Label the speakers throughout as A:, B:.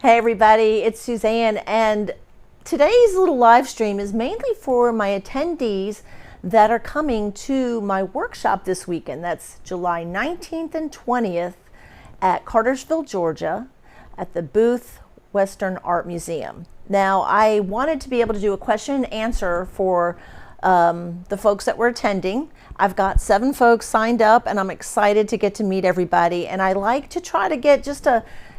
A: Hey everybody, it's Suzanne, and today's little live stream is mainly for my attendees that are coming to my workshop this weekend. That's July 19th and 20th at Cartersville, Georgia, at the Booth Western Art Museum. Now, I wanted to be able to do a question and answer for the folks that were attending. I've got 7 folks signed up, and I'm excited to get to meet everybody. And I like to try to get just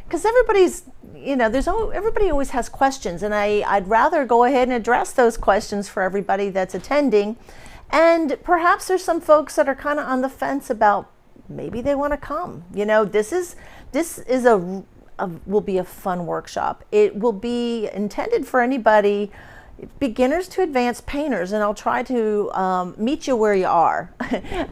A: because everybody's, everybody always has questions, and I'd rather go ahead and address those questions for everybody that's attending. And perhaps there's some folks that are kind of on the fence about maybe they want to come. This will be a fun workshop. It will be intended for anybody, beginners to advanced painters, and I'll try to meet you where you are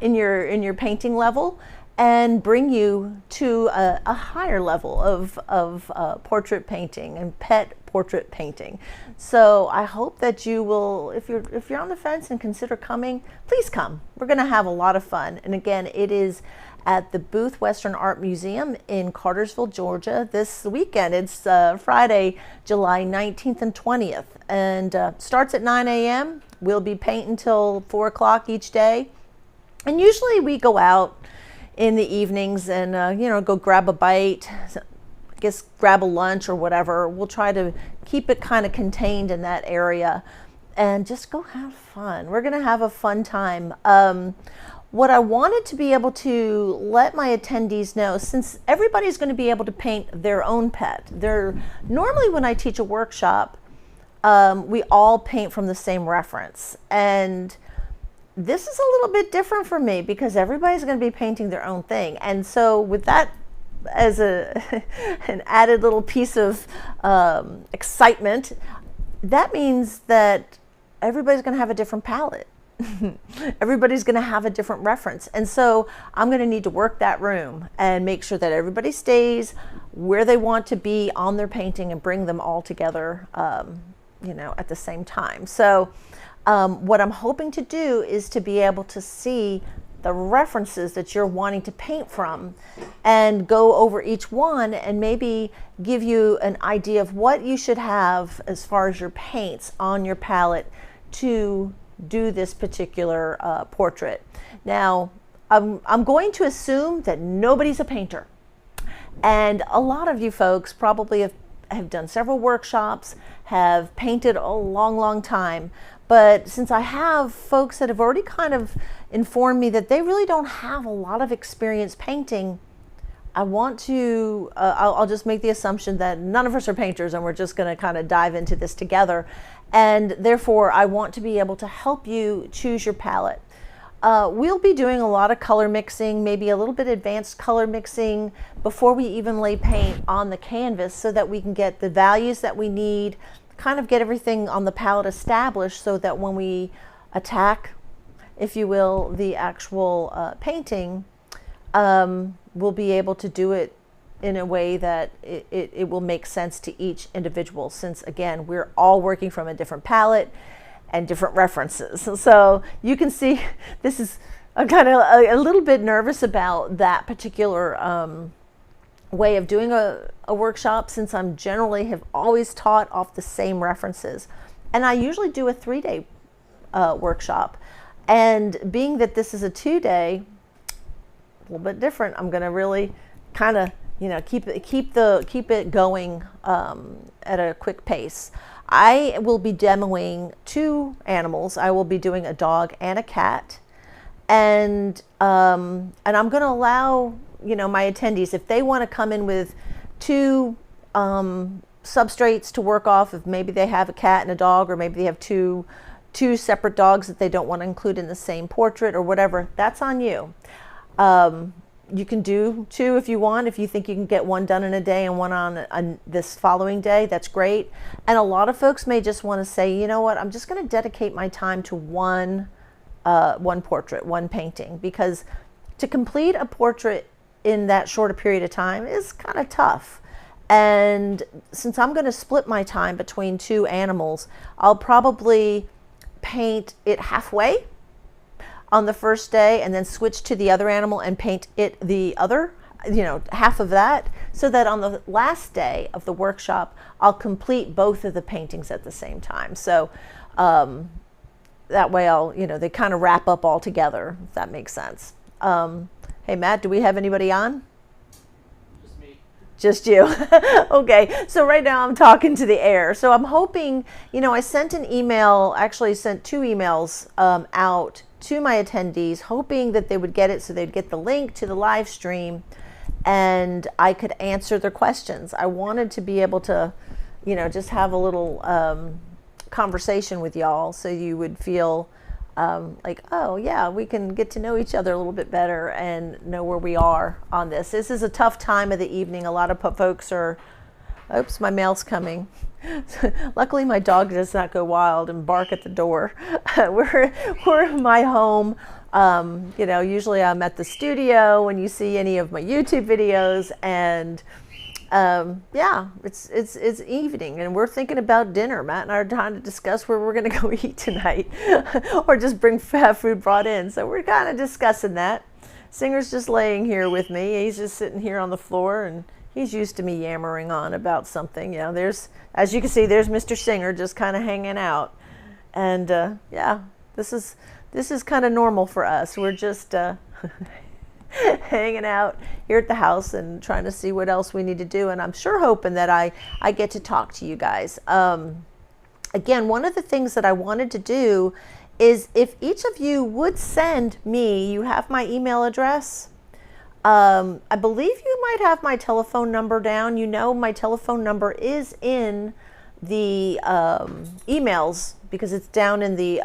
A: in your painting level and bring you to a higher level of portrait painting and pet portrait painting. So I hope that you will, if you're on the fence and consider coming, please come. We're going to have a lot of fun. And again, it is at the Booth Western Art Museum in Cartersville, Georgia this weekend. It's Friday, July 19th and 20th, and starts at 9 a.m. We'll be painting till 4 o'clock each day. And usually we go out in the evenings and go grab a bite, grab a lunch or whatever. We'll try to keep it kind of contained in that area and just go have fun. We're going to have a fun time. What I wanted to be able to let my attendees know, since everybody's going to be able to paint their own pet. Normally when I teach a workshop, we all paint from the same reference. And this is a little bit different for me because everybody's going to be painting their own thing. And so with that as an added little piece of excitement, that means that everybody's going to have a different palette. Everybody's going to have a different reference. And so I'm going to need to work that room and make sure that everybody stays where they want to be on their painting and bring them all together, at the same time. So what I'm hoping to do is to be able to see the references that you're wanting to paint from and go over each one and maybe give you an idea of what you should have as far as your paints on your palette to do this particular portrait. Now, I'm going to assume that nobody's a painter. And a lot of you folks probably have done several workshops, have painted a long, long time. But since I have folks that have already kind of informed me that they really don't have a lot of experience painting, I want to, I'll just make the assumption that none of us are painters and we're just going to kind of dive into this together. And therefore, I want to be able to help you choose your palette. We'll be doing a lot of color mixing, maybe a little bit advanced color mixing before we even lay paint on the canvas so that we can get the values that we need, kind of get everything on the palette established so that when we attack, if you will, the actual painting, we'll be able to do it in a way that it will make sense to each individual, since again, we're all working from a different palette and different references. So you can see this is kind of a little bit nervous about that particular way of doing a workshop, since I'm generally have always taught off the same references. And I usually do a 3-day workshop. And being that this is a 2-day, a little bit different, I'm going to really kind of keep it going at a quick pace. I will be demoing 2 animals. I will be doing a dog and a cat, and I'm going to allow my attendees, if they want to come in with 2 substrates to work off, if maybe they have a cat and a dog, or maybe they have two separate dogs that they don't want to include in the same portrait or whatever, that's on you. You can do 2 if you want. If you think you can get one done in a day and one on this following day, that's great. And a lot of folks may just want to say, you know what, I'm just going to dedicate my time to one portrait, one painting, because to complete a portrait in that short a period of time is kind of tough. And since I'm going to split my time between 2 animals, I'll probably paint it halfway on the first day and then switch to the other animal and paint it the other half of that, so that on the last day of the workshop, I'll complete both of the paintings at the same time. So that way they kind of wrap up all together, if that makes sense. Hey, Matt, do we have anybody on?
B: Just me.
A: Just you. Okay, so right now I'm talking to the air. So I'm hoping, I sent an email, actually sent 2 emails out to my attendees, hoping that they would get it so they'd get the link to the live stream and I could answer their questions. I wanted to be able to, just have a little conversation with y'all so you would feel like, oh yeah, we can get to know each other a little bit better and know where we are on this. This is a tough time of the evening. A lot of folks are, oops, my mail's coming. Luckily my dog does not go wild and bark at the door. We're in my home. Usually I'm at the studio when you see any of my YouTube videos, and it's evening and we're thinking about dinner. Matt and I are trying to discuss where we're going to go eat tonight or just have food brought in. So we're kind of discussing that. Singer's just laying here with me. He's just sitting here on the floor and he's used to me yammering on about something. There's, as you can see, there's Mr. Singer just kind of hanging out. And this is kind of normal for us. We're just hanging out here at the house and trying to see what else we need to do. And I'm sure hoping that I get to talk to you guys. Again, one of the things that I wanted to do is if each of you would send me, you have my email address. I believe you might have my telephone number down. My telephone number is in the emails because it's down in the,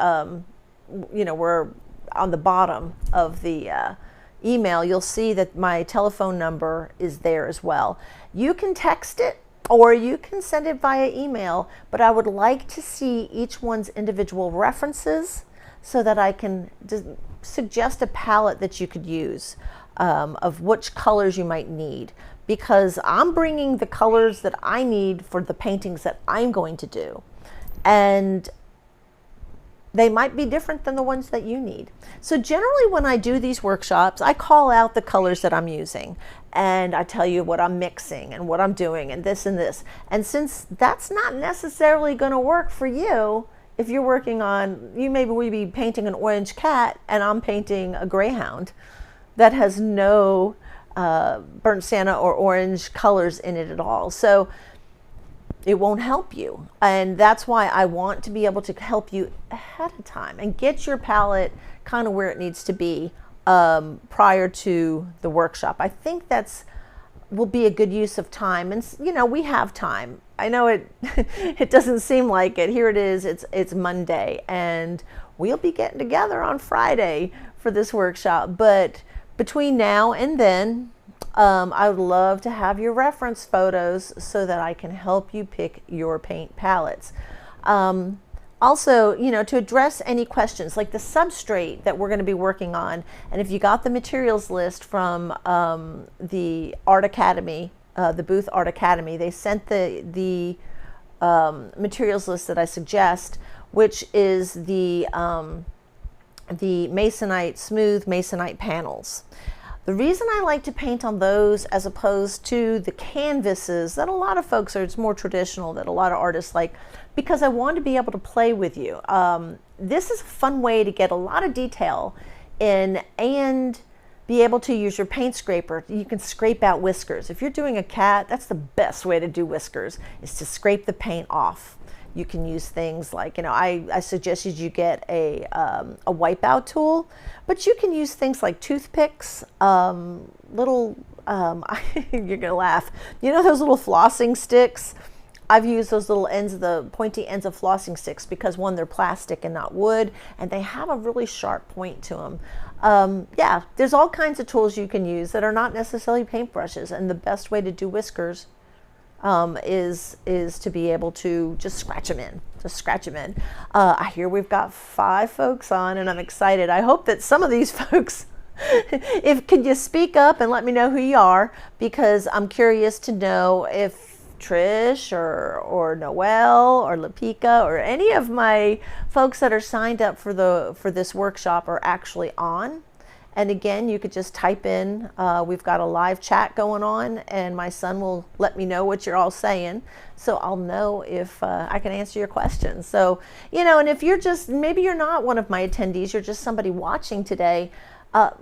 A: we're on the bottom of the email. You'll see that my telephone number is there as well. You can text it or you can send it via email, but I would like to see each one's individual references so that I can suggest a palette that you could use of which colors you might need, because I'm bringing the colors that I need for the paintings that I'm going to do, and they might be different than the ones that you need. So generally when I do these workshops, I call out the colors that I'm using and I tell you what I'm mixing and what I'm doing and this and this. And since that's not necessarily going to work for you, if you're working on, we be painting an orange cat and I'm painting a greyhound that has no burnt sienna or orange colors in it at all. So it won't help you. And that's why I want to be able to help you ahead of time and get your palette kind of where it needs to be prior to the workshop. I think will be a good use of time. And we have time. I know it it doesn't seem like it. Here it is, it's Monday and we'll be getting together on Friday for this workshop. But between now and then, I would love to have your reference photos so that I can help you pick your paint palettes. Also, to address any questions like the substrate that we're going to be working on, and if you got the materials list from the Art Academy, the booth Art Academy, they sent the materials list that I suggest, which is the Masonite, smooth Masonite panels. The reason I like to paint on those as opposed to the canvases that a lot of folks it's more traditional, that a lot of artists like, because I want to be able to play with you. This is a fun way to get a lot of detail in and be able to use your paint scraper. You can scrape out whiskers. If you're doing a cat, that's the best way to do whiskers, is to scrape the paint off. You can use things like, I suggested you get a wipeout tool, but you can use things like toothpicks, little, you're gonna laugh. Those little flossing sticks? I've used those little the pointy ends of flossing sticks because one, they're plastic and not wood, and they have a really sharp point to them. There's all kinds of tools you can use that are not necessarily paintbrushes, and the best way to do whiskers is to be able to just scratch them in. I hear we've got 5 folks on and I'm excited. I hope that some of these folks, can you speak up and let me know who you are, because I'm curious to know if Trish or Noelle or Lapika or any of my folks that are signed up for this workshop are actually on. And again, you could just type in, we've got a live chat going on, and my son will let me know what you're all saying. So I'll know if I can answer your questions. So, and if you're just, maybe you're not one of my attendees, you're just somebody watching today,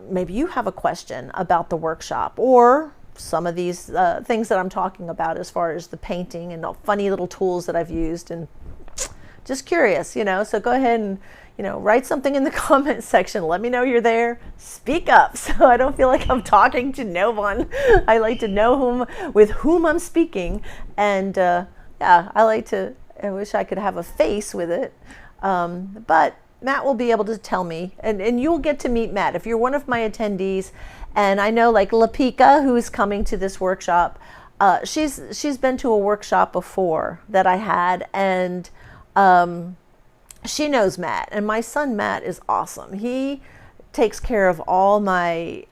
A: maybe you have a question about the workshop or some of these things that I'm talking about as far as the painting and the funny little tools that I've used, and just curious, so go ahead and, write something in the comment section. Let me know you're there. Speak up so I don't feel like I'm talking to no one. I like to know with whom I'm speaking. And I wish I could have a face with it. But Matt will be able to tell me, and you'll get to meet Matt if you're one of my attendees. And I know like Lapika, who is coming to this workshop, she's been to a workshop before that I had, and she knows Matt, and my son Matt is awesome. He takes care of all my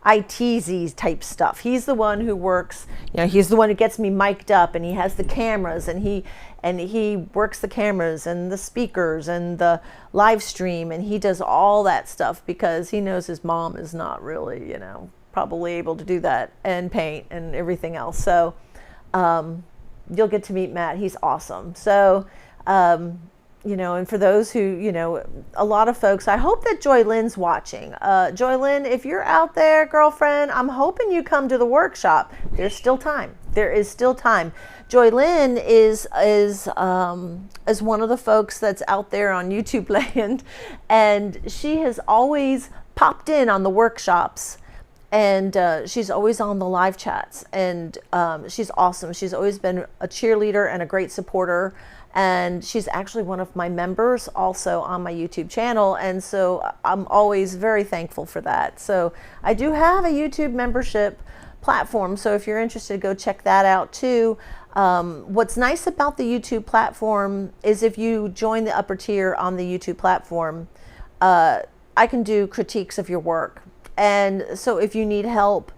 A: ITZ type stuff. He's the one who works, he's the one who gets me mic'd up, and he has the cameras, and he works the cameras and the speakers and the live stream, and he does all that stuff because he knows his mom is not really, probably able to do that and paint and everything else. So you'll get to meet Matt. He's awesome. So and for those who, a lot of folks, I hope that Joy Lynn's watching. Joy Lynn, if you're out there, girlfriend, I'm hoping you come to the workshop. There's still time. There is still time. Joy Lynn is one of the folks that's out there on YouTube land, and she has always popped in on the workshops, and she's always on the live chats, and she's awesome. She's always been a cheerleader and a great supporter. And she's actually one of my members also on my YouTube channel. And so I'm always very thankful for that. So I do have a YouTube membership platform. So if you're interested, go check that out too. What's nice about the YouTube platform is if you join the upper tier on the YouTube platform, I can do critiques of your work. And so if you need help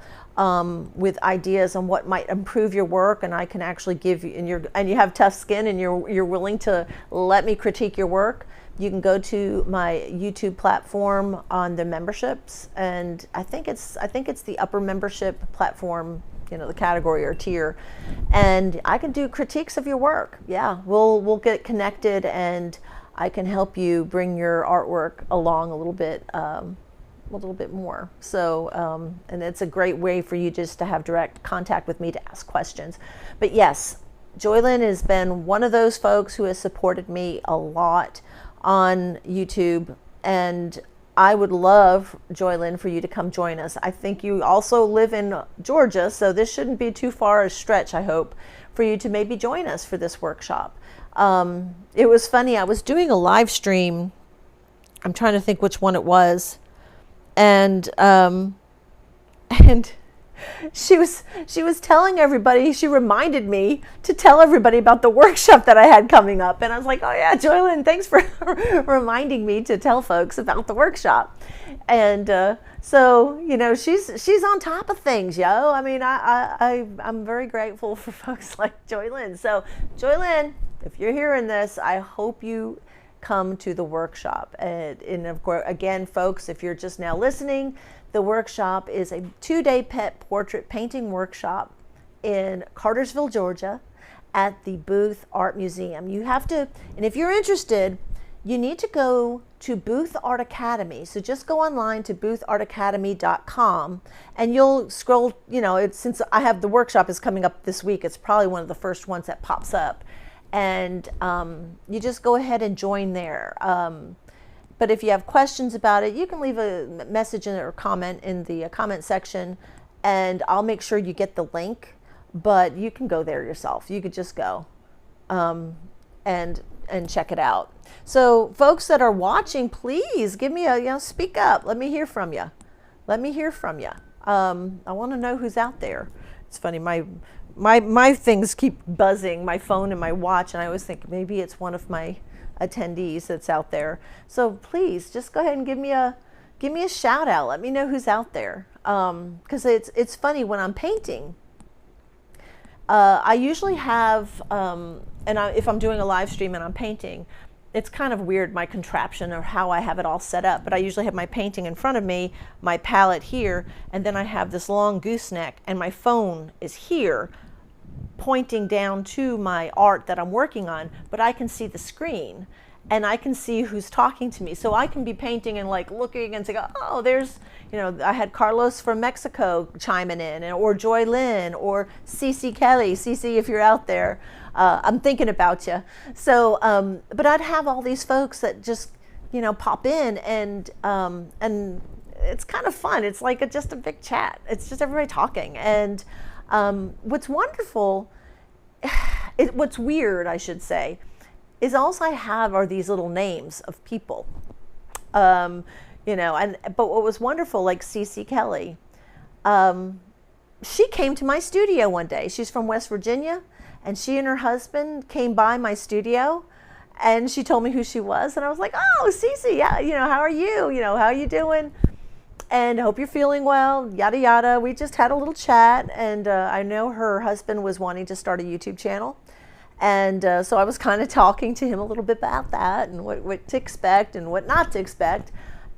A: with ideas on what might improve your work, and I can actually give you, and you have tough skin and you're willing to let me critique your work, you can go to my YouTube platform on the memberships, and I think it's the upper membership platform, the category or tier, and I can do critiques of your work. Yeah, we'll get connected, and I can help you bring your artwork along a little bit more. So, and it's a great way for you just to have direct contact with me to ask questions. But yes, Joylyn has been one of those folks who has supported me a lot on YouTube, and I would love, Joylyn, for you to come join us. I think you also live in Georgia, so this shouldn't be too far a stretch, I hope, for you to maybe join us for this workshop. It was funny, I was doing a live stream, I'm trying to think which one it was, and she was telling everybody, she reminded me to tell everybody about the workshop that I had coming up, and I was like, oh yeah, Joylyn, thanks for reminding me to tell folks about the workshop. And so she's on top of things, yo. I mean, I'm very grateful for folks like Joylyn. So Joylyn, if you're hearing this, I hope you come to the workshop. And of course, again, folks, if you're just now listening, the workshop is a 2-day pet portrait painting workshop in Cartersville, Georgia, at the Booth Art Museum. You have to, and if you're interested, you need to go to Booth Art Academy. So just go online to boothartacademy.com, and you'll scroll, since I have the workshop is coming up this week, it's probably one of the first ones that pops up. And you just go ahead and join there. But if you have questions about it, you can leave a message or comment in the comment section, and I'll make sure you get the link. But you can go there yourself. You could just go and check it out. So folks that are watching, please give me speak up. Let me hear from you. Let me hear from you. I want to know who's out there. It's funny, my things keep buzzing, my phone and my watch, and I always think maybe it's one of my attendees that's out there. So please just go ahead and give me a shout out. Let me know who's out there. Because it's funny when I'm painting. I usually have, if I'm doing a live stream and I'm painting, it's kind of weird, my contraption or how I have it all set up, but I usually have my painting in front of me, my palette here, and then I have this long gooseneck, and my phone is here pointing down to my art that I'm working on, but I can see the screen and I can see who's talking to me. So I can be painting and like looking and say, oh, there's, I had Carlos from Mexico chiming in, or Joy Lynn, or Cece Kelly. Cece, if you're out there, I'm thinking about you. So, but I'd have all these folks that just, pop in, and it's kind of fun. It's like just a big chat. It's just everybody talking. And what's wonderful, what's weird, I should say, is all I have are these little names of people. But what was wonderful, like Cece Kelly, she came to my studio one day. She's from West Virginia, and she and her husband came by my studio, and she told me who she was, and I was like, oh, Cece, yeah, how are you? How are you doing? And I hope you're feeling well, yada, yada. We just had a little chat, and I know her husband was wanting to start a YouTube channel. And so I was kind of talking to him a little bit about that, and what to expect and what not to expect.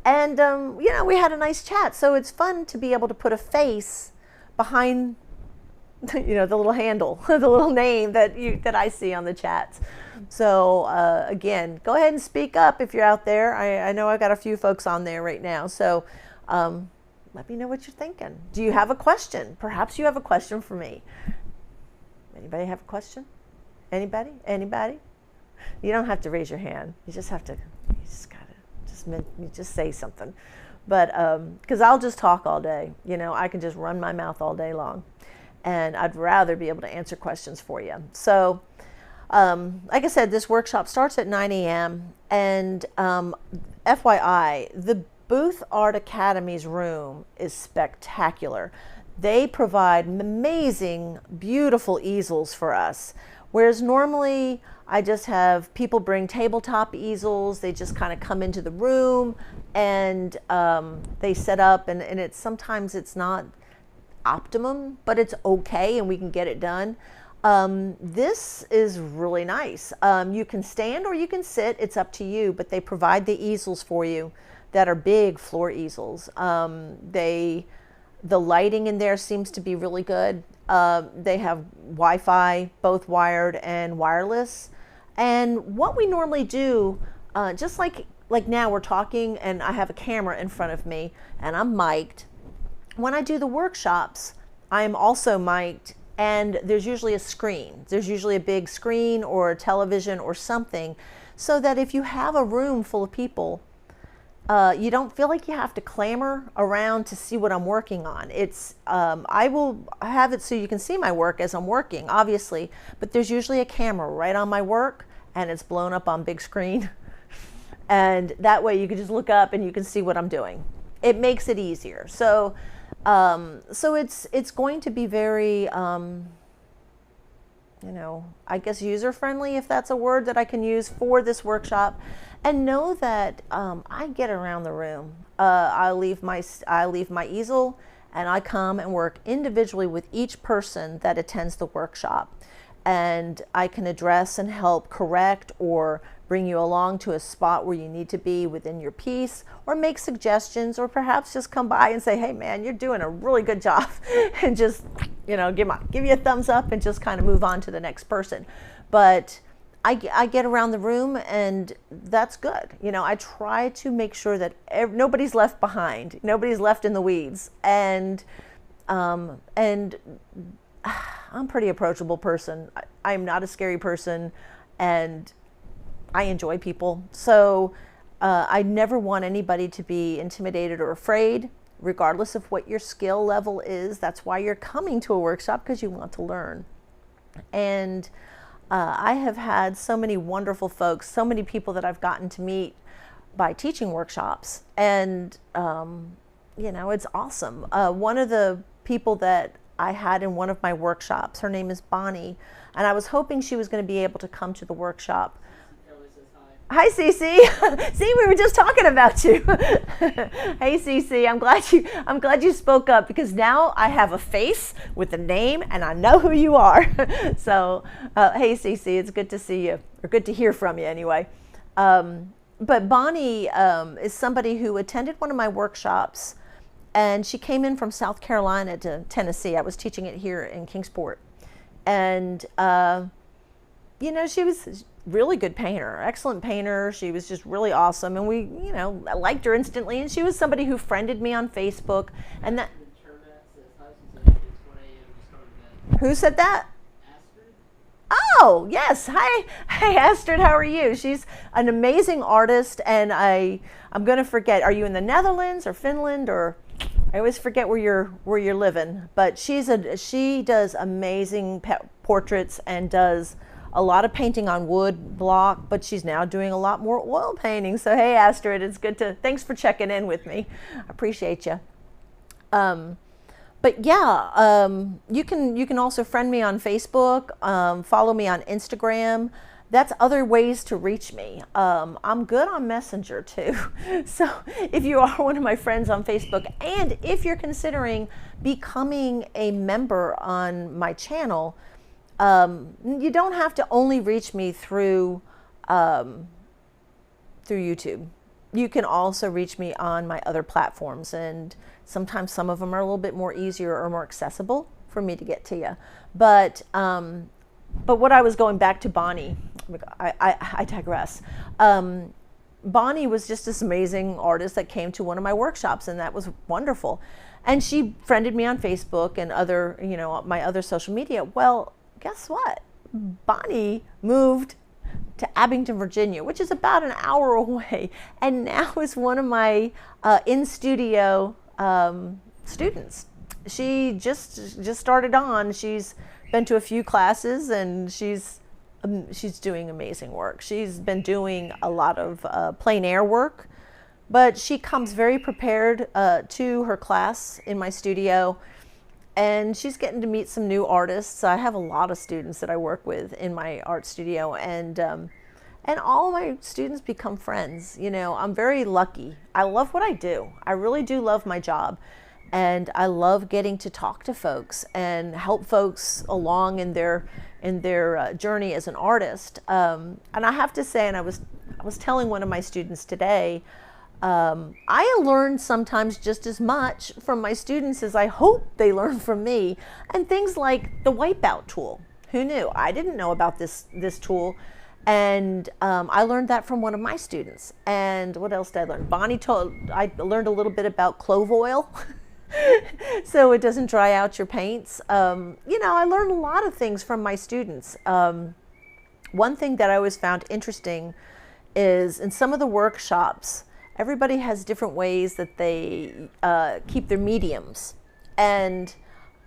A: And, we had a nice chat. So it's fun to be able to put a face behind, the little handle, the little name that I see on the chats. So again, go ahead and speak up if you're out there. I know I got a few folks on there right now. So let me know what you're thinking. Do you have a question? Perhaps you have a question for me. Anybody have a question? Anybody? You don't have to raise your hand. You just gotta just say something. But because I'll just talk all day. I can just run my mouth all day long, and I'd rather be able to answer questions for you. So like I said, this workshop starts at 9 a.m. and FYI, the Booth Art Academy's room is spectacular. They provide amazing, beautiful easels for us. Whereas normally I just have people bring tabletop easels. They just kind of come into the room and they set up, and sometimes it's not optimum, but it's okay and we can get it done. This is really nice. You can stand or you can sit, it's up to you, but they provide the easels for you that are big floor easels. The lighting in there seems to be really good. They have Wi-Fi, both wired and wireless. And what we normally do, just like now we're talking and I have a camera in front of me and I'm mic'd. When I do the workshops, I am also mic'd, and there's usually a screen. There's usually a big screen or a television or something, so that if you have a room full of people, you don't feel like you have to clamor around to see what I'm working on. It's I will have it so you can see my work as I'm working, obviously, but there's usually a camera right on my work, and it's blown up on big screen. And that way you can just look up and you can see what I'm doing. It makes it easier. So it's going to be very, I guess user-friendly, if that's a word that I can use for this workshop. And know that I get around the room. I leave my easel, and I come and work individually with each person that attends the workshop. And I can address and help correct or bring you along to a spot where you need to be within your piece, or make suggestions, or perhaps just come by and say, hey man, you're doing a really good job, and just give you a thumbs up and just kind of move on to the next person. But I get around the room, and that's good. I try to make sure that nobody's left behind, nobody's left in the weeds, and I'm a pretty approachable person. I'm not a scary person, and I enjoy people. So I never want anybody to be intimidated or afraid, regardless of what your skill level is. That's why you're coming to a workshop, because you want to learn. And I have had so many wonderful folks, so many people that I've gotten to meet by teaching workshops. And, it's awesome. One of the people that I had in one of my workshops, her name is Bonnie, and I was hoping she was going to be able to come to the workshop. Hi, Cece. See, we were just talking about you. Hey, Cece, I'm glad you spoke up, because now I have a face with a name and I know who you are. So, hey, Cece, it's good to see you, or good to hear from you anyway. But Bonnie is somebody who attended one of my workshops, and she came in from South Carolina to Tennessee. I was teaching it here in Kingsport. And, she was a really good painter, excellent painter. She was just really awesome. And I liked her instantly. And she was somebody who friended me on Facebook. And that, who said that? Oh, yes. Hi, Astrid. How are you? She's an amazing artist, and I'm going to forget. Are you in the Netherlands or Finland, or I always forget where you're living? But she does amazing portraits and does a lot of painting on wood block. But she's now doing a lot more oil painting. So hey, Astrid, it's good to. Thanks for checking in with me. I appreciate you. But yeah, you can also friend me on Facebook, follow me on Instagram. That's other ways to reach me. I'm good on Messenger too. So if you are one of my friends on Facebook, and if you're considering becoming a member on my channel, you don't have to only reach me through YouTube. You can also reach me on my other platforms, and sometimes some of them are a little bit more easier or more accessible for me to get to you. But what I was going back to Bonnie, I digress. Bonnie was just this amazing artist that came to one of my workshops, and that was wonderful. And she friended me on Facebook and other, my other social media. Well, guess what? Bonnie moved to Abington, Virginia, which is about an hour away, and now is one of my in-studio students. She just started on. She's been to a few classes, and she's doing amazing work. She's been doing a lot of plein air work, but she comes very prepared to her class in my studio, and she's getting to meet some new artists. I have a lot of students that I work with in my art studio, and all of my students become friends. I'm very lucky. I love what I do. I really do love my job, and I love getting to talk to folks and help folks along in their journey as an artist. And I have to say, and I was telling one of my students today, I learn sometimes just as much from my students as I hope they learn from me. And things like the wipeout tool. Who knew? I didn't know about this tool. And I learned that from one of my students. And what else did I learn? I learned a little bit about clove oil. So it doesn't dry out your paints. I learned a lot of things from my students. One thing that I always found interesting is in some of the workshops, everybody has different ways that they keep their mediums. And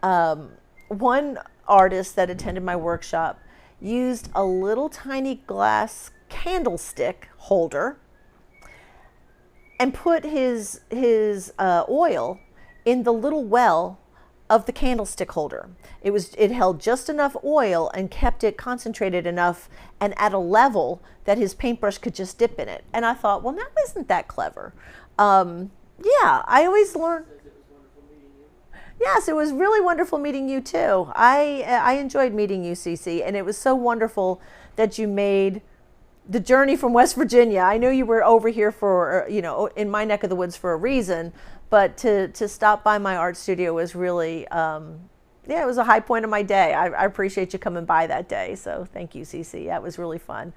A: one artist that attended my workshop used a little tiny glass candlestick holder and put his oil in the little well of the candlestick holder. It held just enough oil and kept it concentrated enough and at a level that his paintbrush could just dip in it. And I thought, well, now isn't that clever? I always learn. Yes, it was really wonderful meeting you too. I enjoyed meeting you, Cece, and it was so wonderful that you made the journey from West Virginia. I knew you were over here for, in my neck of the woods for a reason, but to stop by my art studio was really, it was a high point of my day. I appreciate you coming by that day. So thank you, Cece. That was really fun.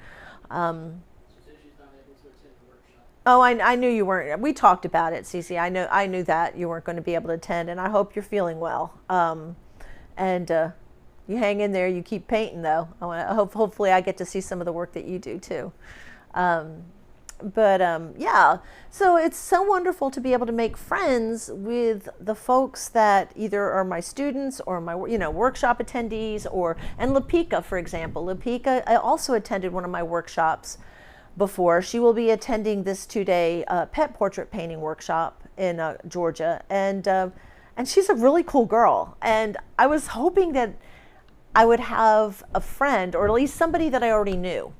A: Oh, I knew you weren't. We talked about it, Cece. I knew that you weren't going to be able to attend, and I hope you're feeling well. You hang in there. You keep painting, though. Hopefully, I get to see some of the work that you do too. So it's so wonderful to be able to make friends with the folks that either are my students or my workshop attendees, and Lapika, for example. Lapika also attended one of my workshops before. She will be attending this 2-day pet portrait painting workshop in Georgia, and she's a really cool girl. And I was hoping that I would have a friend, or at least somebody that I already knew.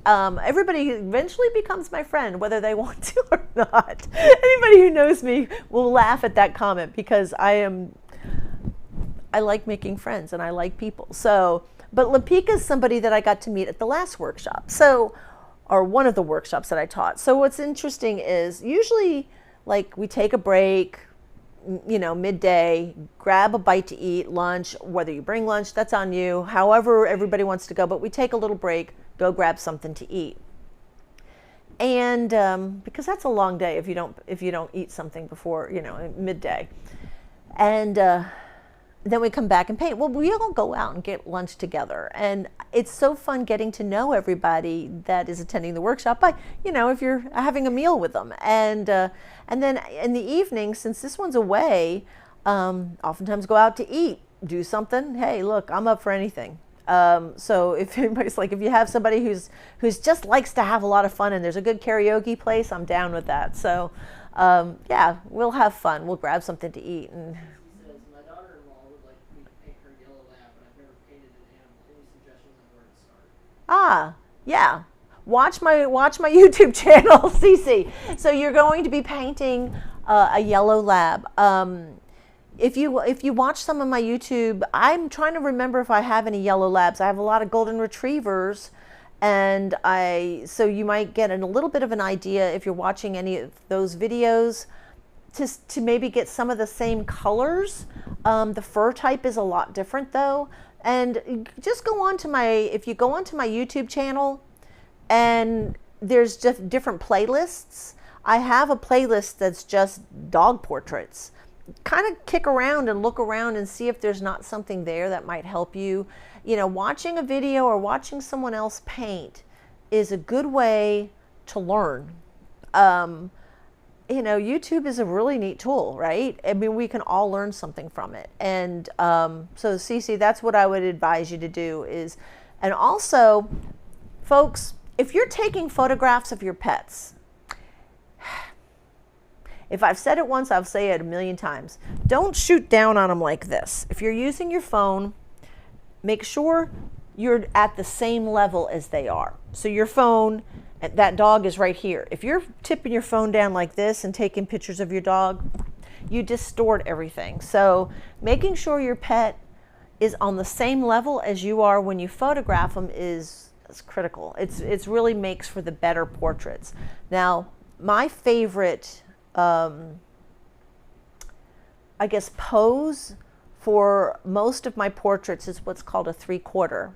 A: Everybody eventually becomes my friend, whether they want to or not. Anybody who knows me will laugh at that comment, because I like making friends and I like people. But Lapika is somebody that I got to meet at the last workshop. So or one of the workshops that I taught. So what's interesting is usually like we take a break, midday, grab a bite to eat, lunch, whether you bring lunch, that's on you, however everybody wants to go, but we take a little break, go grab something to eat. And because that's a long day if you don't eat something before, midday. And then we come back and paint. Well, we all go out and get lunch together. And it's so fun getting to know everybody that is attending the workshop by, if you're having a meal with them. And then in the evening, since this one's away, oftentimes go out to eat, do something. Hey, look, I'm up for anything. So if anybody's like, if you have somebody who's just likes to have a lot of fun and there's a good karaoke place, I'm down with that. So yeah, we'll have fun. We'll grab something to eat. And
B: He says, my daughter-in-law would like me to paint her yellow lab, but I've never painted an animal. Any suggestions on where to start?
A: yeah, watch my YouTube channel, Cece. So you're going to be painting a yellow lab. If you watch some of my YouTube, I'm trying to remember if I have any yellow labs. I have a lot of golden retrievers, and so you might get a little bit of an idea if you're watching any of those videos to maybe get some of the same colors. The fur type is a lot different though. And just if you go onto my YouTube channel, and there's just different playlists. I have a playlist that's just dog portraits. Kind of kick around and look around and see if there's not something there that might help you. Watching a video or watching someone else paint is a good way to learn. YouTube is a really neat tool, right? I mean, we can all learn something from it. And so Cece, that's what I would advise you to do is, and also, folks, if you're taking photographs of your pets, if I've said it once, I'll say it a million times. Don't shoot down on them like this. If you're using your phone, make sure you're at the same level as they are. So your phone, that dog is right here. If you're tipping your phone down like this and taking pictures of your dog, you distort everything. So making sure your pet is on the same level as you are when you photograph them is critical. It's really makes for the better portraits. Now, my favorite pose for most of my portraits is what's called a 3/4.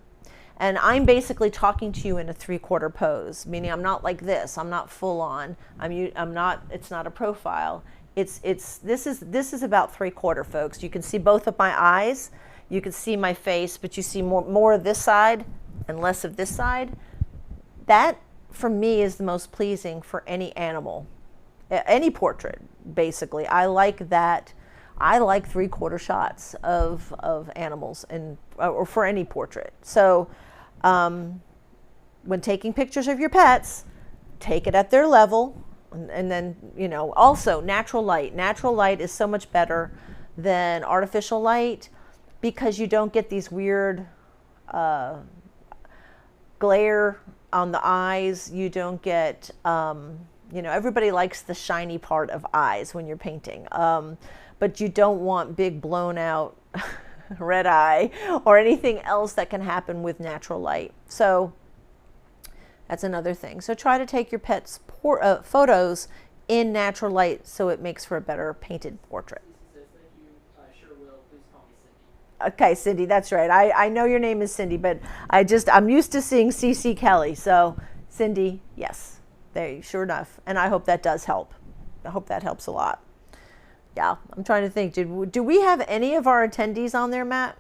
A: And I'm basically talking to you in a 3/4 pose, meaning I'm not like this. I'm not full on. I'm not. It's not a profile. This is about 3/4, folks. You can see both of my eyes. You can see my face, but you see more of this side and less of this side. That for me is the most pleasing for any animal. Any portrait, basically. I like that. I like 3/4 shots of animals or for any portrait. So when taking pictures of your pets, take it at their level, and then also natural light. Natural light is so much better than artificial light because you don't get these weird glare on the eyes. You don't get everybody likes the shiny part of eyes when you're painting, but you don't want big blown out red eye or anything else that can happen with natural light. So that's another thing. So try to take your pets' photos in natural light so it makes for a better painted portrait.
B: Thank you. I sure will. Please call me Cindy.
A: Okay, Cindy, that's right. I know your name is Cindy, but I'm used to seeing CC Kelly. So Cindy, yes. There, sure enough, and I hope that does help. I hope that helps a lot. Yeah, I'm trying to think. Do we have any of our attendees on there, Matt?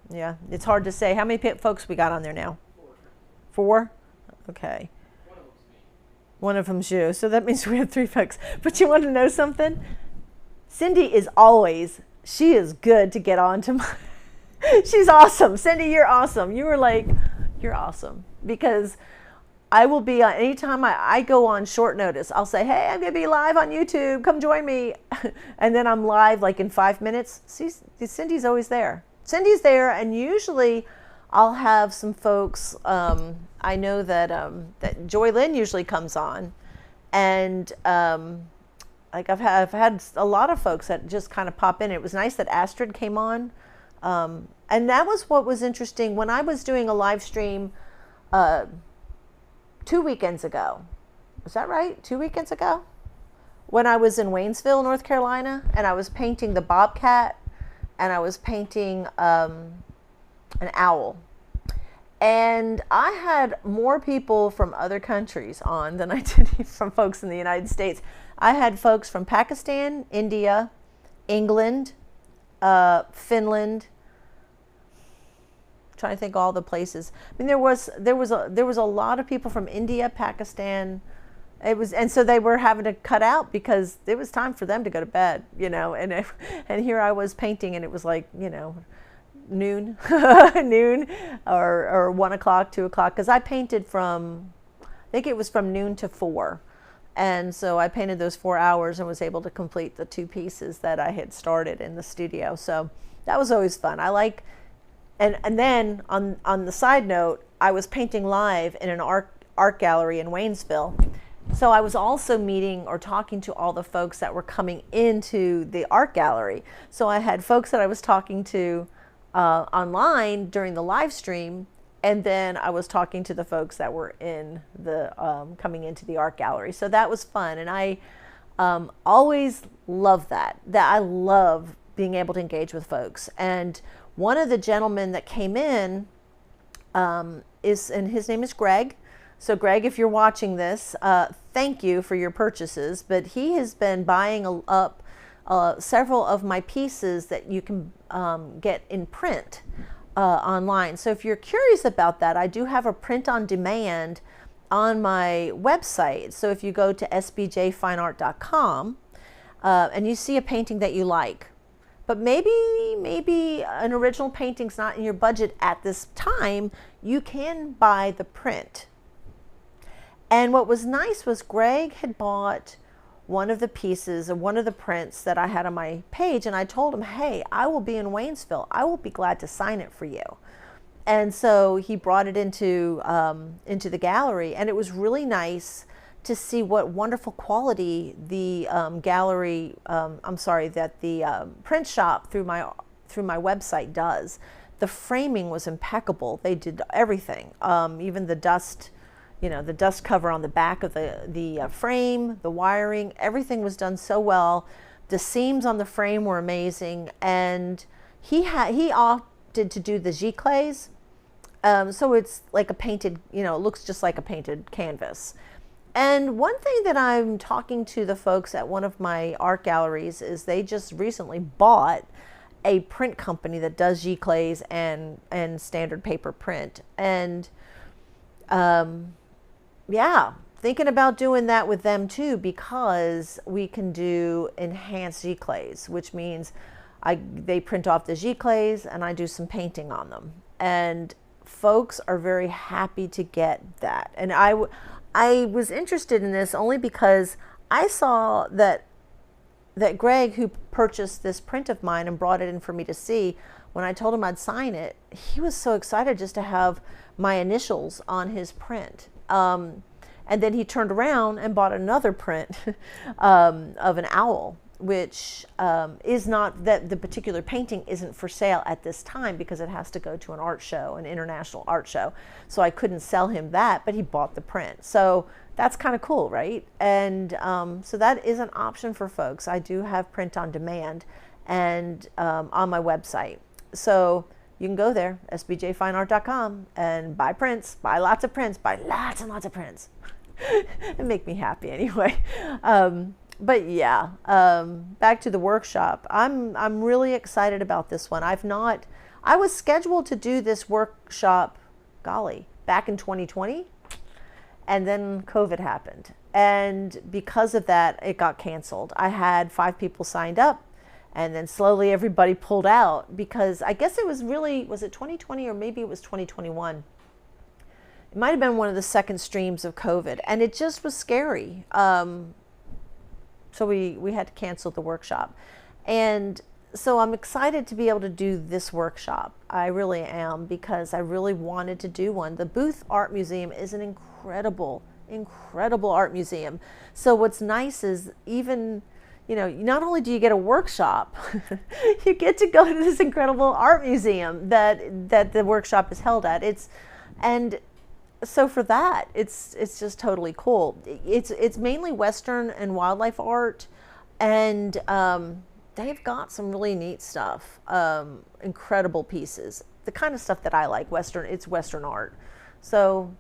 A: Yeah, it's hard to say. How many folks we got on there now? 4? Okay.
B: One of them's me.
A: One of them's you. So that means we have 3 folks. But you want to know something? Cindy she is good to get on to my... She's awesome. Cindy, you're awesome. You're awesome. Because I will be on, anytime I go on short notice, I'll say, hey, I'm going to be live on YouTube. Come join me. And then I'm live like in 5 minutes. See, Cindy's always there. Cindy's there, and usually I'll have some folks. I know that Joy Lynn usually comes on. And I've had a lot of folks that just kind of pop in. It was nice that Astrid came on. And that was what was interesting. When I was doing a live stream 2 weekends ago. Was that right? 2 weekends ago? When I was in Waynesville, North Carolina, and I was painting the bobcat, and I was painting an owl. And I had more people from other countries on than I did from folks in the United States. I had folks from Pakistan, India, England, Finland. I'm trying to think all the places. I mean, there was a lot of people from India, Pakistan. And so they were having to cut out because it was time for them to go to bed, and here I was painting, and it was like, noon, noon, or 1 o'clock, 2 o'clock, because I painted from, I think it was from noon to 4. And so I painted those 4 hours and was able to complete the 2 pieces that I had started in the studio. So that was always fun. I like, and then on the side note, I was painting live in an art gallery in Waynesville. So I was also meeting or talking to all the folks that were coming into the art gallery. So I had folks that I was talking to online during the live stream, and then I was talking to the folks that were in the coming into the art gallery. So that was fun, and I always love that. That I love being able to engage with folks. And one of the gentlemen that came in and his name is Greg. So Greg, if you're watching this, thank you for your purchases. But he has been buying up several of my pieces that you can get in print online. So if you're curious about that, I do have a print on demand on my website. So if you go to sbjfineart.com and you see a painting that you like, but maybe an original painting's not in your budget at this time, you can buy the print. And what was nice was Greg had bought one of the pieces of one of the prints that I had on my page, and I told him, hey, I will be in Waynesville. I will be glad to sign it for you. And so he brought it into the gallery, and it was really nice to see what wonderful quality the print shop through my website does. The framing was impeccable. They did everything, even the dust. The dust cover on the back of the frame, the wiring, everything was done so well. The seams on the frame were amazing, and he opted to do the giclées, so it's like a painted, it looks just like a painted canvas. And one thing that I'm talking to the folks at one of my art galleries is they just recently bought a print company that does giclées and standard paper print, and yeah, thinking about doing that with them too, because we can do enhanced giclées, which means they print off the giclées and I do some painting on them. And folks are very happy to get that. And I was interested in this only because I saw that Greg, who purchased this print of mine and brought it in for me to see, when I told him I'd sign it, he was so excited just to have my initials on his print. And then he turned around and bought another print of an owl, which is not, that the particular painting isn't for sale at this time because it has to go to an art show, an international art show. So I couldn't sell him that, but he bought the print. So that's kind of cool, right? And so that is an option for folks. I do have print on demand and on my website. So you can go there, sbjfineart.com, and buy prints, buy lots of prints, buy lots and lots of prints. It make me happy anyway. But yeah, back to the workshop. I'm really excited about this one. I was scheduled to do this workshop, back in 2020, and then COVID happened. And because of that, it got canceled. I had 5 people signed up, and then slowly everybody pulled out because I guess it was it 2020 or maybe it was 2021? It might have been one of the second streams of COVID, and it just was scary. So we had to cancel the workshop. And so I'm excited to be able to do this workshop. I really am, because I really wanted to do one. The Booth Art Museum is an incredible, incredible art museum. So what's nice is even, not only do you get a workshop, you get to go to this incredible art museum that the workshop is held at. And so for that, it's just totally cool. It's mainly Western and wildlife art, and they've got some really neat stuff, incredible pieces, the kind of stuff that I like. It's Western art, so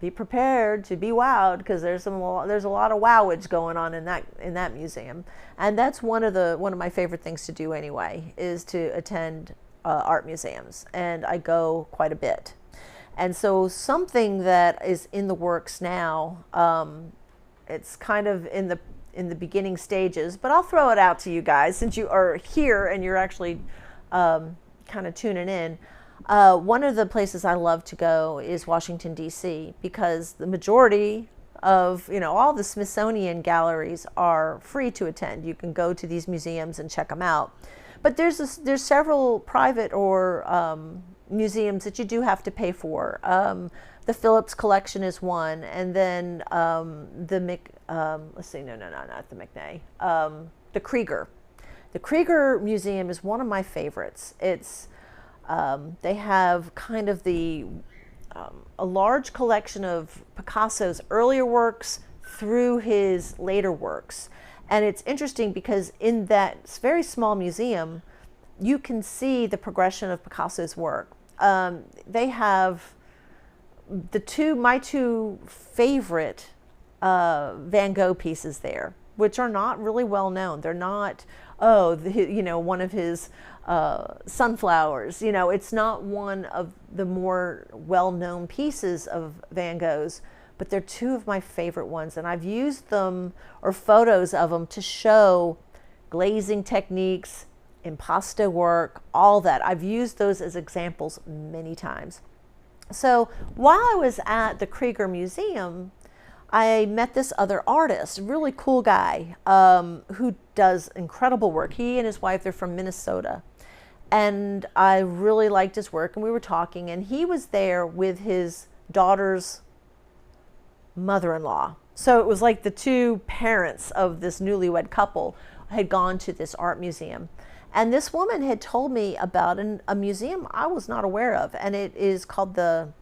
A: be prepared to be wowed, because there's a lot of wowage going on in that museum, and that's one of my favorite things to do anyway, is to attend art museums, and I go quite a bit. And so something that is in the works now, it's kind of in the beginning stages, but I'll throw it out to you guys since you are here and you're actually kind of tuning in. One of the places I love to go is Washington, D.C., because the majority of, all the Smithsonian galleries are free to attend. You can go to these museums and check them out. But there's several private or museums that you do have to pay for. The Phillips collection is one, and then let's see, no, not the McNay, the Krieger. The Krieger Museum is one of my favorites. It's they have kind of a large collection of Picasso's earlier works through his later works. And it's interesting because in that very small museum, you can see the progression of Picasso's work. They have my two favorite Van Gogh pieces there, which are not really well known. They're not, one of his sunflowers. It's not one of the more well-known pieces of Van Gogh's, but they're two of my favorite ones, and I've used them, or photos of them, to show glazing techniques, impasto work, all that. I've used those as examples many times. So while I was at the Krieger Museum, I met this other artist, really cool guy, who does incredible work. He and his wife, they're from Minnesota. And I really liked his work, and we were talking, and he was there with his daughter's mother-in-law. So it was like the two parents of this newlywed couple had gone to this art museum. And this woman had told me about a museum I was not aware of, and it is called Hillwood?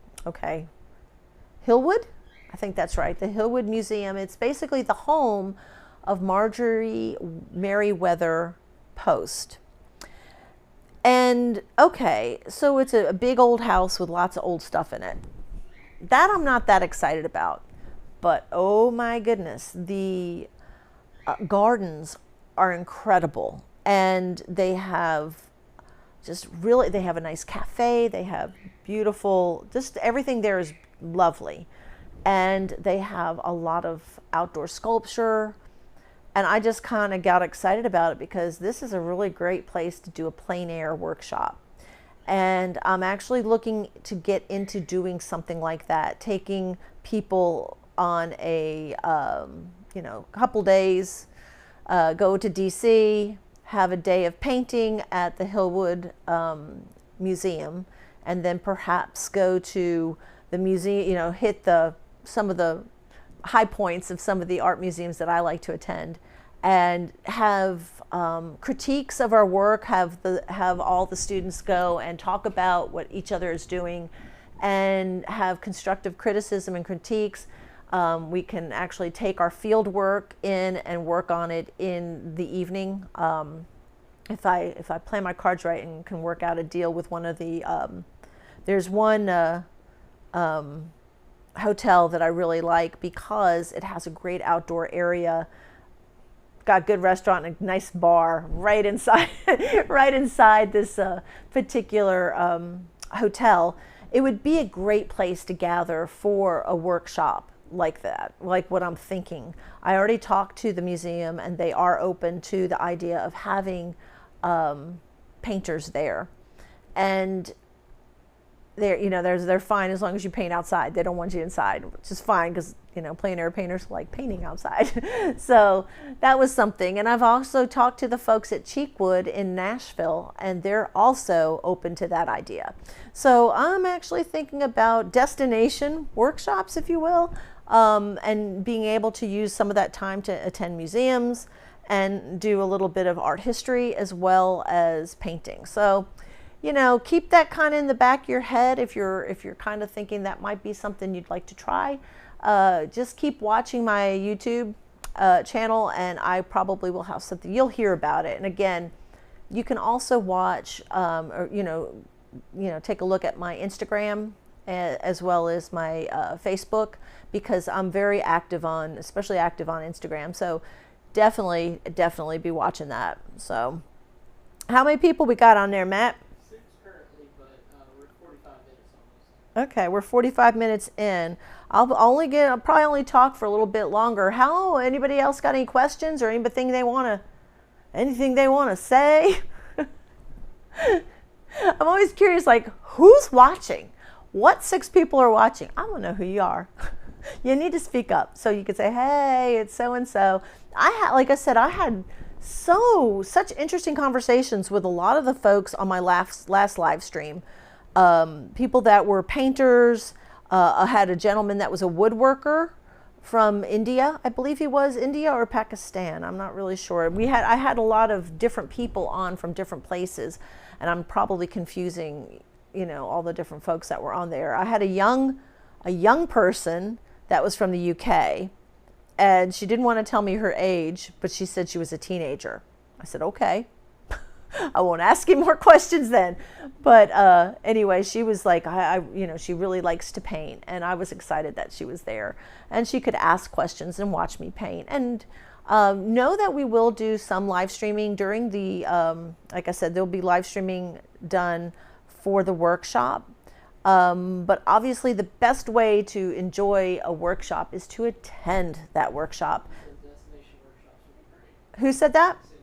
A: I think that's right, the Hillwood Museum. It's basically the home of Marjorie Merriweather Post. And so it's a big old house with lots of old stuff in it. That I'm not that excited about. But oh my goodness, the gardens are incredible. And they have they have a nice cafe. They have beautiful, just everything there is lovely. And they have a lot of outdoor sculpture. And I just kind of got excited about it because this is a really great place to do a plein air workshop. And I'm actually looking to get into doing something like that, taking people on a couple days, go to DC, have a day of painting at the Hillwood Museum, and then perhaps go to the museum, hit some of the high points of some of the art museums that I like to attend, and have critiques of our work, have all the students go and talk about what each other is doing, and have constructive criticism and critiques. We can actually take our field work in and work on it in the evening. If I play my cards right and can work out a deal with one of the, there's one hotel that I really like because it has a great outdoor area, got good restaurant and a nice bar right inside, right inside this particular hotel. It would be a great place to gather for a workshop like that, like what I'm thinking. I already talked to the museum, and they are open to the idea of having painters there, and they're fine as long as you paint outside. They don't want you inside, which is fine because plein air painters like painting outside. So that was something. And I've also talked to the folks at Cheekwood in Nashville, and they're also open to that idea. So I'm actually thinking about destination workshops, if you will, and being able to use some of that time to attend museums and do a little bit of art history as well as painting. So keep that kind of in the back of your head if you're kind of thinking that might be something you'd like to try. Just keep watching my YouTube channel, and I probably will have something. You'll hear about it. And again, you can also watch or take a look at my Instagram as well as my Facebook, because I'm very active especially active on Instagram. So definitely be watching that. So how many people we got on there, Matt?
B: 6 currently, but we're at 45 minutes almost.
A: Okay, we're 45 minutes in. I'll probably only talk for a little bit longer. Anybody else got any questions or anything they want to say? I'm always curious, like, who's watching? What 6 people are watching? I don't know who you are. You need to speak up so you can say, hey, it's so and so. Like I said, I had such interesting conversations with a lot of the folks on my last live stream. People that were painters. I had a gentleman that was a woodworker from India. I believe he was India or Pakistan. I'm not really sure. I had a lot of different people on from different places, and I'm probably confusing, all the different folks that were on there. I had a young person that was from the UK, and she didn't want to tell me her age, but she said she was a teenager. I said, okay. I won't ask you more questions then. But anyway, she was like, she really likes to paint, and I was excited that she was there, and she could ask questions and watch me paint. And know that we will do some live streaming during the, like I said, there'll be live streaming done for the workshop. But obviously the best way to enjoy a workshop is to attend that workshop.
B: The destination workshops would be great.
A: Who said that?
B: Cindy.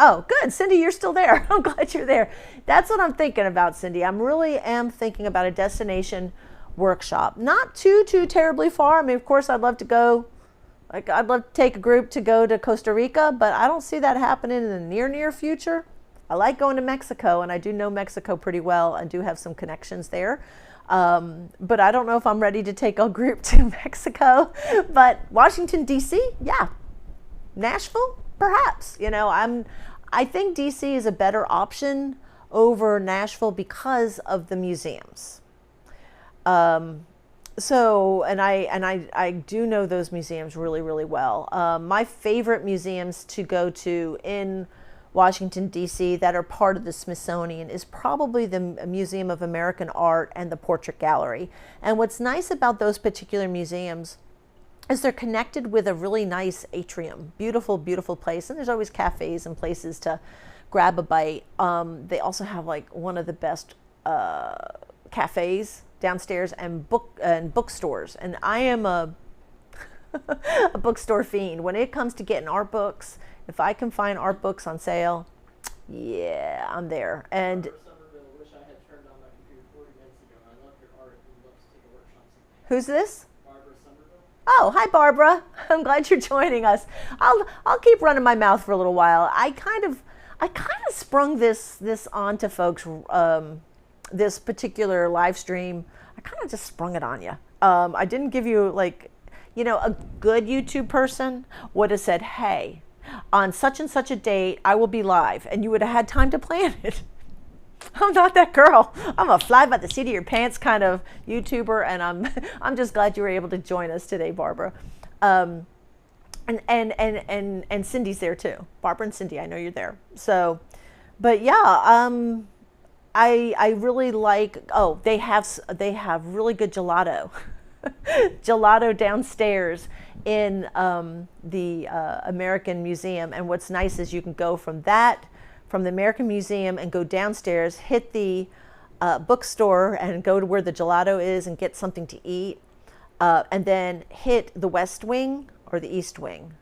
A: Oh, good. Cindy, you're still there. I'm glad you're there. That's what I'm thinking about, Cindy. I really am thinking about a destination workshop. Not too terribly far. I mean, of course, I'd love to go. Like, I'd love to take a group to go to Costa Rica, but I don't see that happening in the near future. I like going to Mexico, and I do know Mexico pretty well. I do have some connections there. But I don't know if I'm ready to take a group to Mexico. But Washington, D.C., yeah. Nashville, perhaps. I think DC is a better option over Nashville because of the museums. And I do know those museums really, really well. My favorite museums to go to in Washington, D.C. that are part of the Smithsonian is probably the Museum of American Art and the Portrait Gallery. And what's nice about those particular museums is they're connected with a really nice atrium. Beautiful, beautiful place. And there's always cafes and places to grab a bite. They also have like one of the best cafes downstairs and bookstores. And I am a bookstore fiend. When it comes to getting art books, if I can find art books on sale, yeah, I'm there. And
B: Somerville, wish I had turned on my computer 40 minutes ago. I love your art and love to take a workshop sometime.
A: who's this?
B: Barbara Somerville.
A: Oh, hi, Barbara. I'm glad you're joining us. I'll keep running my mouth for a little while. I kind of sprung this onto folks. This particular live stream, I kind of just sprung it on you. I didn't give you a good YouTube person would have said, hey, on such and such a date, I will be live, and you would have had time to plan it. I'm not that girl. I'm a fly by the seat of your pants kind of YouTuber, and I'm just glad you were able to join us today, Barbara. And Cindy's there too. Barbara and Cindy, I know you're there. So, but yeah, I really like. Oh, they have really good gelato. Gelato downstairs in the American Museum. And what's nice is you can go from the American Museum and go downstairs, hit the bookstore and go to where the gelato is and get something to eat, and then hit the West Wing or the East Wing.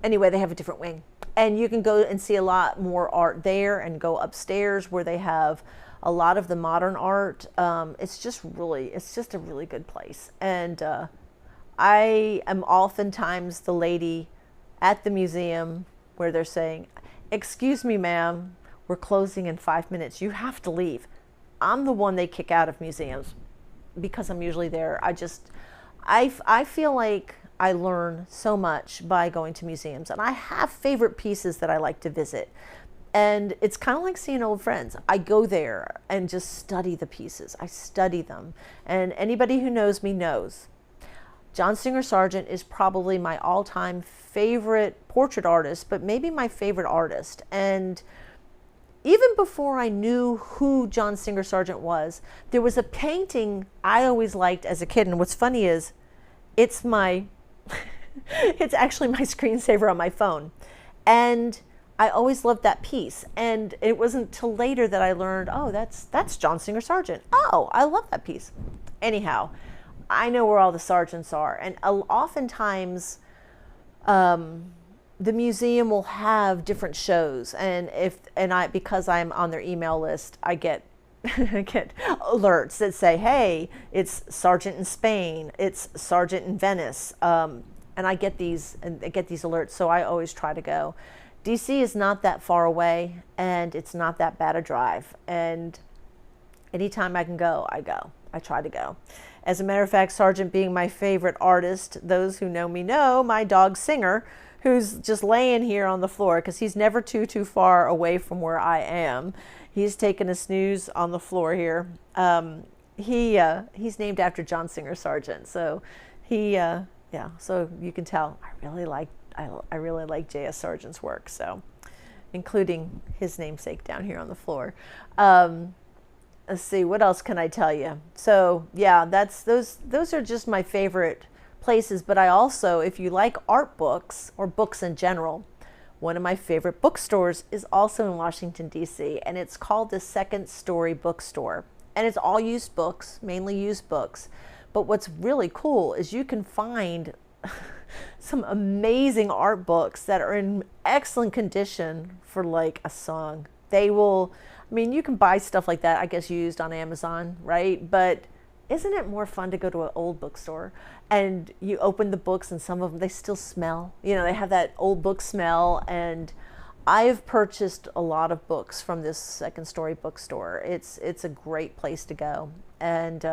A: Anyway, they have a different wing. And you can go and see a lot more art there and go upstairs where they have a lot of the modern art. It's just a really good place. And I am oftentimes the lady at the museum where they're saying, excuse me, ma'am, we're closing in 5 minutes. You have to leave. I'm the one they kick out of museums because I'm usually there. I feel like I learn so much by going to museums, and I have favorite pieces that I like to visit. And it's kind of like seeing old friends. I go there and just study the pieces. I study them. And anybody who knows me knows John Singer Sargent is probably my all-time favorite portrait artist, but maybe my favorite artist. And even before I knew who John Singer Sargent was, there was a painting I always liked as a kid. And what's funny is it's my, it's actually my screensaver on my phone. And I always loved that piece. And it wasn't till later that I learned, oh, that's John Singer Sargent. Oh, I love that piece. Anyhow, I know where all the Sargents are. And oftentimes, the museum will have different shows, and because I'm on their email list, I get I get alerts that say, "Hey, it's Sargent in Spain, it's Sargent in Venice," and I get these alerts. So I always try to go. DC is not that far away, and it's not that bad a drive. And anytime I can go, I go. I try to go. As a matter of fact, Sargent being my favorite artist, those who know me know my dog Singer, who's just laying here on the floor because he's never too far away from where I am. He's taking a snooze on the floor here. He's named after John Singer Sargent, so so you can tell I really like J.S. Sargent's work, so including his namesake down here on the floor. Let's see, what else can I tell you? So yeah, those are just my favorite places. But I also, if you like art books or books in general, one of my favorite bookstores is also in Washington, D.C., and it's called the Second Story Bookstore. And it's all used books, mainly used books. But what's really cool is you can find some amazing art books that are in excellent condition for like a song. You can buy stuff like that, I guess, used on Amazon, right? But isn't it more fun to go to an old bookstore and you open the books and some of them, they still smell, they have that old book smell. And I've purchased a lot of books from this Second Story Bookstore. It's a great place to go. And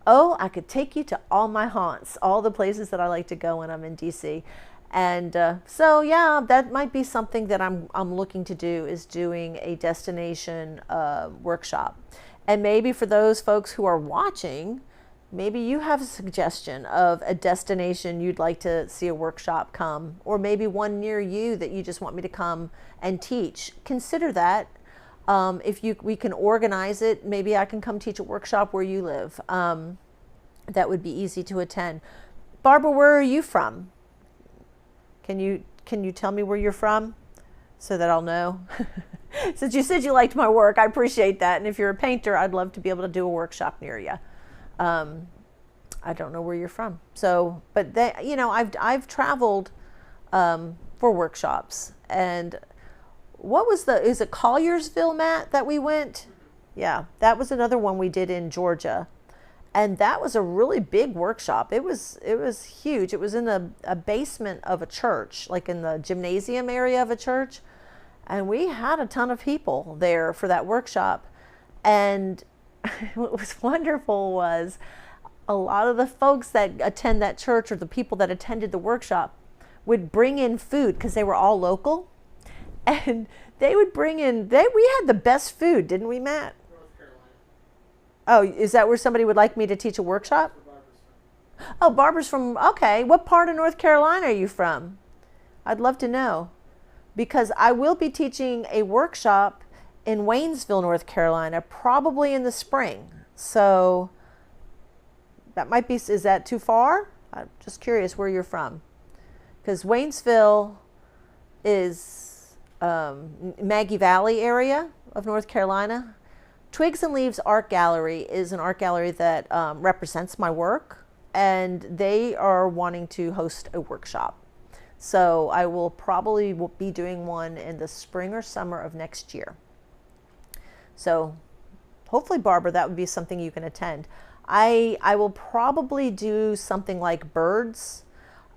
A: I could take you to all my haunts, all the places that I like to go when I'm in DC. And so yeah, that might be something that I'm looking to do, is doing a destination workshop. And maybe for those folks who are watching, maybe you have a suggestion of a destination you'd like to see a workshop come, or maybe one near you that you just want me to come and teach. Consider that. We can organize it, maybe I can come teach a workshop where you live. That would be easy to attend. Barbara, where are you from? Can you tell me where you're from so that I'll know? Since you said you liked my work, I appreciate that. And if you're a painter, I'd love to be able to do a workshop near you. I don't know where you're from. So, but I've traveled for workshops. And is it Colliersville, Matt, that we went? Yeah, that was another one we did in Georgia. And that was a really big workshop. It was huge. It was in a basement of a church, like in the gymnasium area of a church. And we had a ton of people there for that workshop. And what was wonderful was a lot of the folks that attend that church, or the people that attended the workshop, would bring in food because they were all local. And they would bring in, we had the best food, didn't we, Matt? Oh, is that where somebody would like me to teach a workshop? Oh, Barbara's from, okay. What part of North Carolina are you from? I'd love to know. Because I will be teaching a workshop in Waynesville, North Carolina, probably in the spring. So that might be, is that too far? I'm just curious where you're from. Because Waynesville is Maggie Valley area of North Carolina. Twigs and Leaves Art Gallery is an art gallery that represents my work, and they are wanting to host a workshop. So I will probably be doing one in the spring or summer of next year. So hopefully, Barbara, that would be something you can attend. I will probably do something like birds.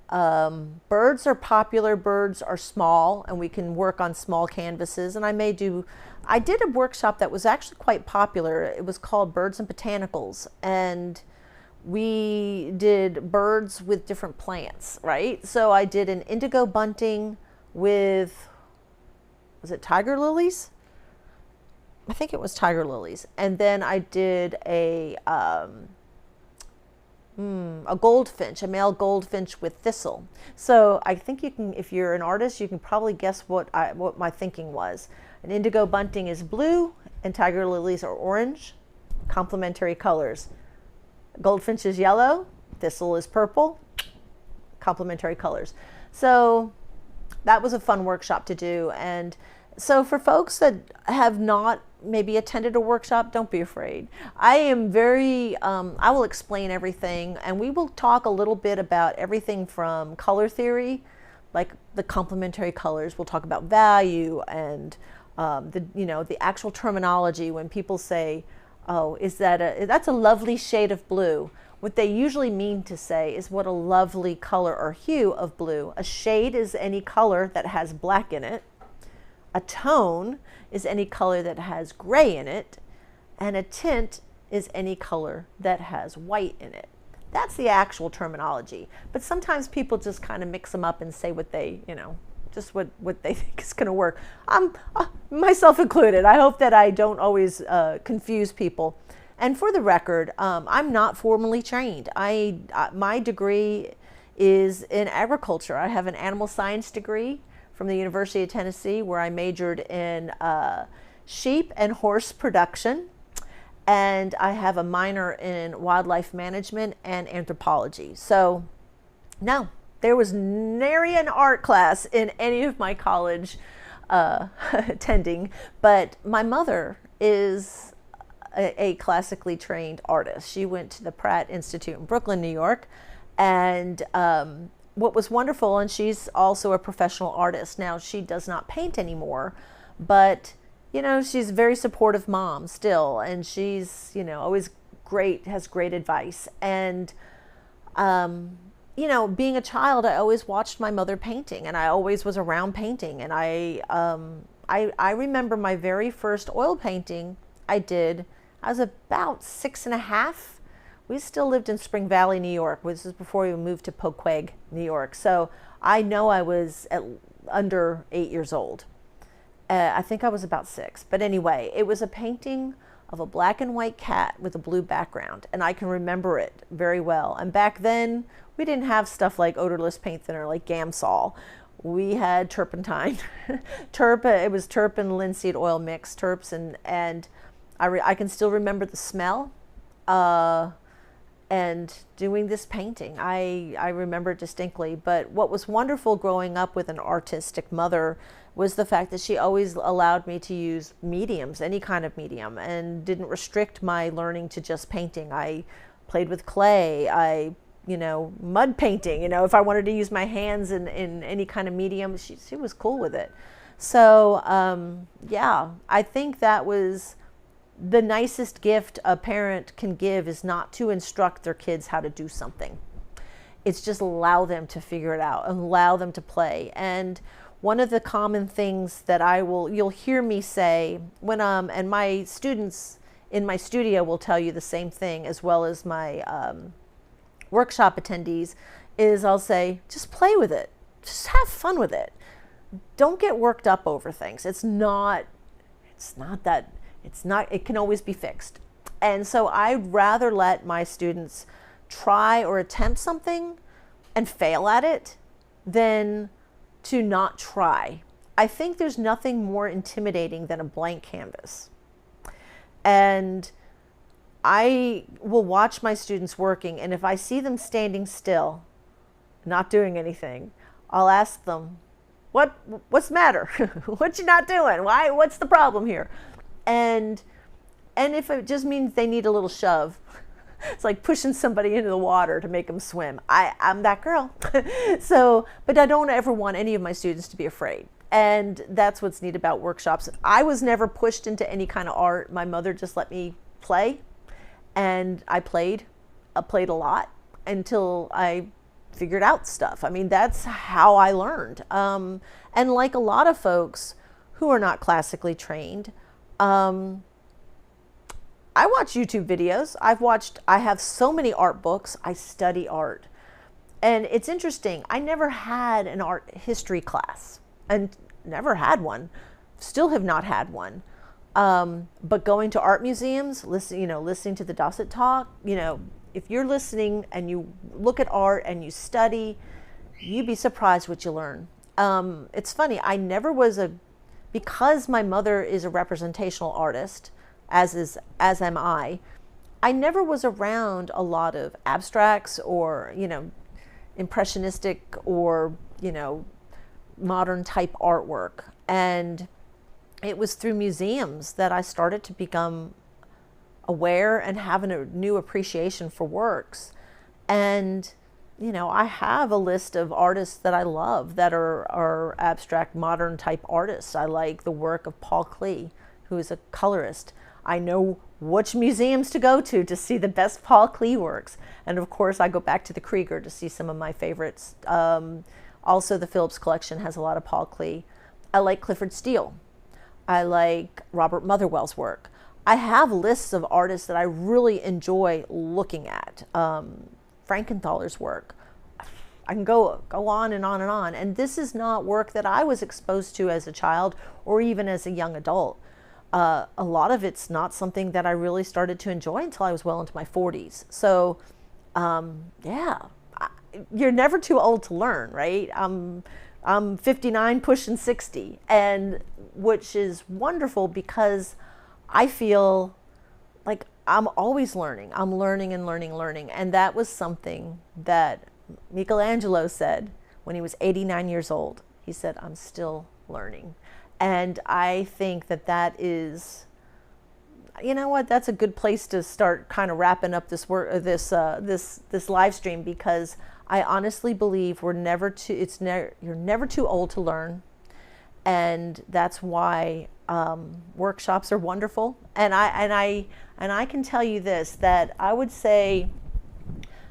A: Birds are popular, birds are small, and we can work on small canvases. And I did a workshop that was actually quite popular. It was called Birds and Botanicals, and we did birds with different plants, right? So I did an indigo bunting with was it tiger lilies? I think it was tiger lilies. And then I did a goldfinch, a male goldfinch with thistle. So I think you can, if you're an artist, you can probably guess what my thinking was. An indigo bunting is blue and tiger lilies are orange, complementary colors. Goldfinch is yellow, thistle is purple, complementary colors. So that was a fun workshop to do. And so for folks that have not maybe attended a workshop, don't be afraid. I am very, I will explain everything, and we will talk a little bit about everything from color theory, like the complementary colors. We'll talk about value and the actual terminology when people say, oh, that's a lovely shade of blue. What they usually mean to say is what a lovely color or hue of blue. A shade is any color that has black in it. A tone is any color that has gray in it. And a tint is any color that has white in it. That's the actual terminology. But sometimes people just kind of mix them up and say what they, just what they think is going to work. I'm myself included. I hope that I don't always confuse people. And for the record, I'm not formally trained. My degree is in agriculture. I have an animal science degree from the University of Tennessee, where I majored in sheep and horse production. And I have a minor in wildlife management and anthropology. So no, there was nary an art class in any of my college attending, but my mother is a classically trained artist. She went to the Pratt Institute in Brooklyn, New York, and what was wonderful, and she's also a professional artist. Now, she does not paint anymore, but she's a very supportive mom still, and she's always great, has great advice. And being a child, I always watched my mother painting, and I always was around painting. And I remember my very first oil painting I was about 6.5. We still lived in Spring Valley, New York. This was before we moved to Poquag, New York. So I know I was under 8 years old. I think I was about 6. But anyway, it was a painting of a black and white cat with a blue background. And I can remember it very well. And back then, we didn't have stuff like odorless paint thinner, like Gamsol. We had turpentine. It was turp and linseed oil mix, terps. And I can still remember the smell. And doing this painting, I remember it distinctly. But what was wonderful growing up with an artistic mother was the fact that she always allowed me to use mediums, any kind of medium, and didn't restrict my learning to just painting. I played with clay, mud painting, if I wanted to use my hands in any kind of medium, she was cool with it. So, I think that was the nicest gift a parent can give, is not to instruct their kids how to do something. It's just allow them to figure it out and allow them to play. And one of the common things that you'll hear me say when, and my students in my studio will tell you the same thing, as well as my workshop attendees, is I'll say, just play with it. Just have fun with it. Don't get worked up over things. It can always be fixed. And so I'd rather let my students try or attempt something and fail at it than to not try. I think there's nothing more intimidating than a blank canvas. And I will watch my students working, and if I see them standing still, not doing anything, I'll ask them, what's the matter? What you not doing? Why? What's the problem here? And if it just means they need a little shove, it's like pushing somebody into the water to make them swim. I'm that girl. So, but I don't ever want any of my students to be afraid. And that's what's neat about workshops. I was never pushed into any kind of art. My mother just let me play, and I played a lot until I figured out stuff. I mean, that's how I learned. And like a lot of folks who are not classically trained, I watch YouTube videos. I have so many art books. I study art. And it's interesting. I never had an art history class, and never had one still have not had one. But going to art museums, listening to the Dosset talk, if you're listening and you look at art and you study, you'd be surprised what you learn. It's funny, because my mother is a representational artist, as am I never was around a lot of abstracts or, impressionistic or, modern type artwork. And it was through museums that I started to become aware and having a new appreciation for works. And, I have a list of artists that I love that are abstract modern type artists. I like the work of Paul Klee, who is a colorist. I know which museums to go to see the best Paul Klee works. And of course, I go back to the Krieger to see some of my favorites. Also, the Phillips collection has a lot of Paul Klee. I like Clifford Steele. I like Robert Motherwell's work. I have lists of artists that I really enjoy looking at. Frankenthaler's work. I can go on and on and on. And this is not work that I was exposed to as a child or even as a young adult. A lot of it's not something that I really started to enjoy until I was well into my 40s. So, you're never too old to learn, right? I'm 59, pushing 60, and which is wonderful because I feel like I'm always learning. I'm learning and learning. And that was something that Michelangelo said when he was 89 years old. He said, "I'm still learning." And I think that is, that's a good place to start kind of wrapping up this work, this live stream, because I honestly believe you're never too old to learn. And that's why workshops are wonderful. And I can tell you this, that I would say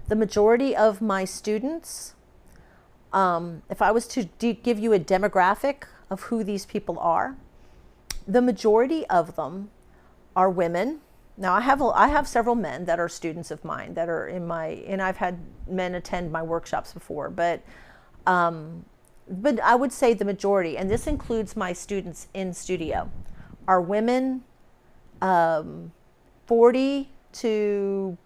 A: the majority of my students, if I was to give you a demographic of who these people are, the majority of them are women. Now I have several men that are students of mine that are and I've had men attend my workshops before, but I would say the majority, and this includes my students in studio, are women, 40 to,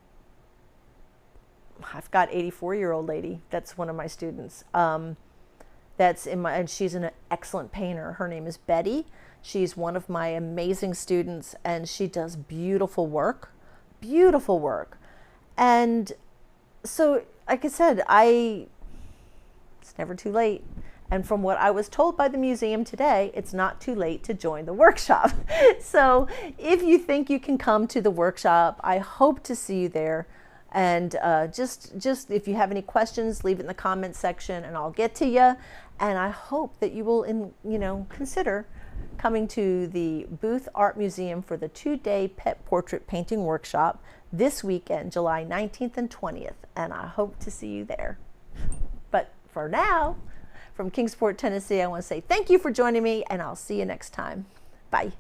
A: I've got 84-year-old lady that's one of my students. And she's an excellent painter. Her name is Betty. She's one of my amazing students, and she does beautiful work. And so, like I said, it's never too late. And from what I was told by the museum today, it's not too late to join the workshop. So if you think you can come to the workshop, I hope to see you there. And just if you have any questions, leave it in the comment section and I'll get to you. And I hope that you will, consider coming to the Booth Art Museum for the 2-day pet portrait painting workshop this weekend, July 19th and 20th. And I hope to see you there. But for now, from Kingsport, Tennessee, I want to say thank you for joining me, and I'll see you next time. Bye.